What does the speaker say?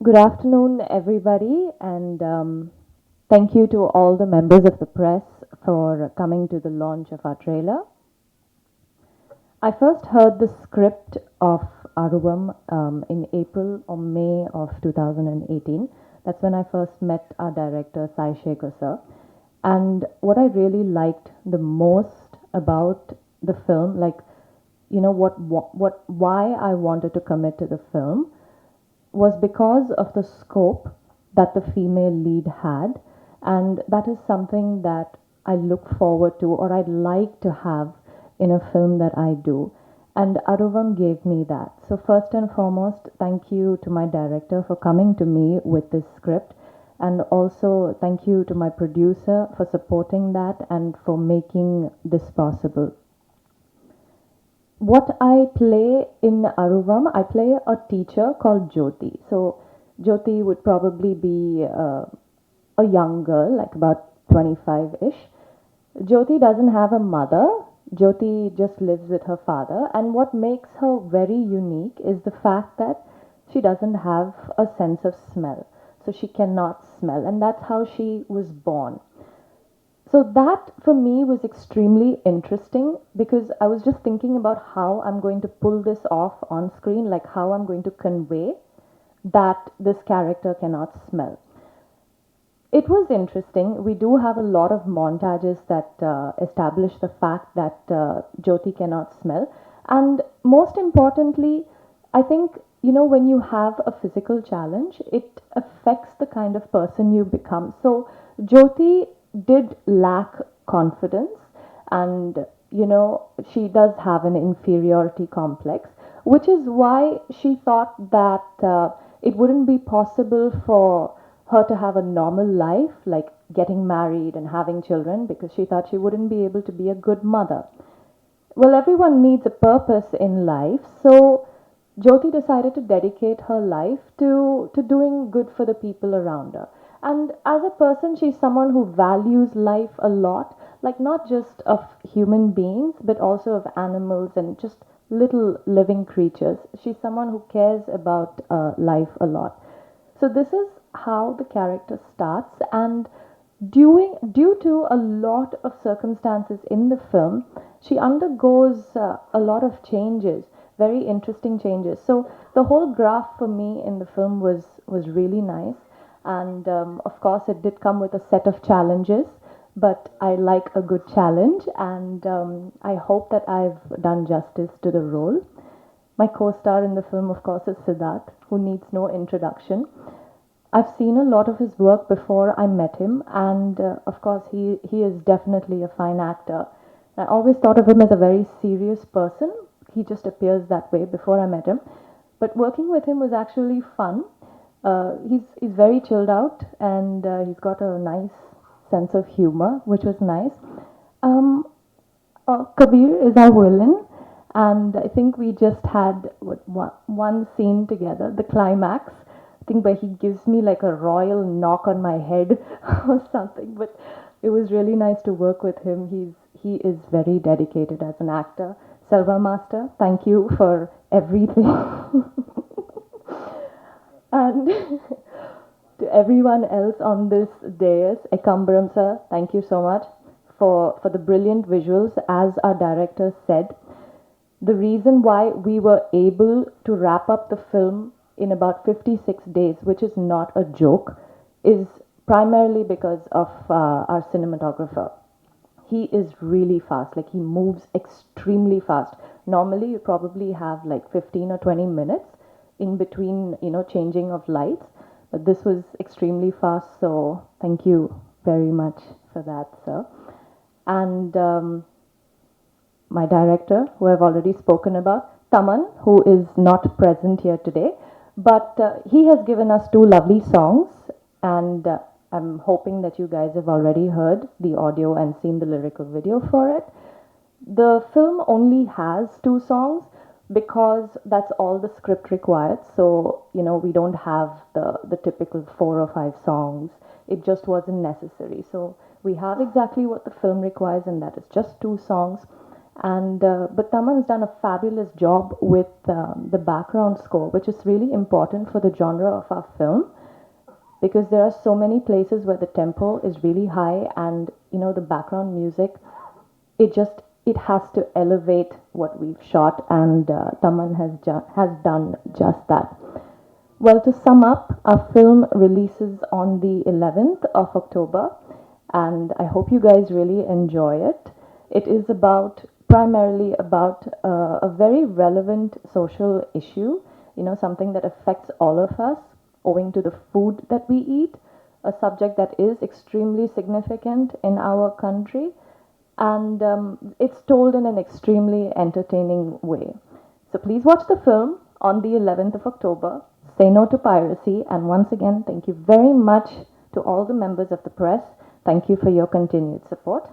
Good afternoon, everybody, and thank you to all the members of the press for coming to the launch of our trailer. I first heard the script of Aruvam in April or May of 2018. That's when I first met our director, Sai Sekhar sir. And what I really liked the most about the film, like, why I wanted to commit to the film was because of the scope that the female lead had, and that is something that I look forward to or I'd like to have in a film that I do. And Aruvam gave me that. So, first and foremost, thank you to my director for coming to me with this script, and also thank you to my producer for supporting that and for making this possible. What I play in Aruvam, I play a teacher called Jyoti. So Jyoti would probably be a young girl, like about 25-ish. Jyoti doesn't have a mother. Jyoti just lives with her father. And what makes her very unique is the fact that she doesn't have a sense of smell. So she cannot smell. And that's how she was born. So that for me was extremely interesting because I was just thinking about how I'm going to pull this off on screen, like how I'm going to convey that this character cannot smell. It was interesting. We do have a lot of montages that establish the fact that Jyoti cannot smell. And most importantly, I think, when you have a physical challenge, it affects the kind of person you become. So Jyoti did lack confidence, and, she does have an inferiority complex, which is why she thought that it wouldn't be possible for her to have a normal life, like getting married and having children, because she thought she wouldn't be able to be a good mother. Well, everyone needs a purpose in life, so Jyoti decided to dedicate her life to doing good for the people around her. And as a person, she's someone who values life a lot, like not just of human beings, but also of animals and just little living creatures. She's someone who cares about life a lot. So this is how the character starts, and due to a lot of circumstances in the film, she undergoes a lot of changes, very interesting changes. So the whole graph for me in the film was really nice, and of course it did come with a set of challenges. But I like a good challenge, and I hope that I've done justice to the role. My co-star in the film, of course, is Siddharth, who needs no introduction. I've seen a lot of his work before I met him, and of course, he is definitely a fine actor. I always thought of him as a very serious person. He just appears that way before I met him. But working with him was actually fun. He's very chilled out, and he's got a nice sense of humor, which was nice. Um, Kabir is our villain, and I think we just had one scene together, the climax. I think where he gives me like a royal knock on my head or something. But it was really nice to work with him. He is very dedicated as an actor. Selva Master, thank you for everything. And to everyone else on this dais, Ekambaram sir, thank you so much for the brilliant visuals. As our director said, the reason why we were able to wrap up the film in about 56 days, which is not a joke, is primarily because of our cinematographer. He is really fast, like he moves extremely fast. Normally, you probably have like 15 or 20 minutes in between, changing of lights. But this was extremely fast, so thank you very much for that, sir. And my director, who I've already spoken about, Thaman, who is not present here today, but he has given us two lovely songs, and I'm hoping that you guys have already heard the audio and seen the lyrical video for it. The film only has two songs because that's all the script required. So, we don't have the typical 4 or 5 songs. It just wasn't necessary. So we have exactly what the film requires, and that is just two songs. And but Taman's done a fabulous job with the background score, which is really important for the genre of our film, because there are so many places where the tempo is really high, and the background music, it has to elevate what we've shot, and Taman has done just that. Well, to sum up, our film releases on the 11th of October, and I hope you guys really enjoy it. It is primarily about a very relevant social issue, something that affects all of us owing to the food that we eat, a subject that is extremely significant in our country, and it's told in an extremely entertaining way. So please watch the film on the 11th of October. Say no to piracy. And once again, thank you very much to all the members of the press. Thank you for your continued support.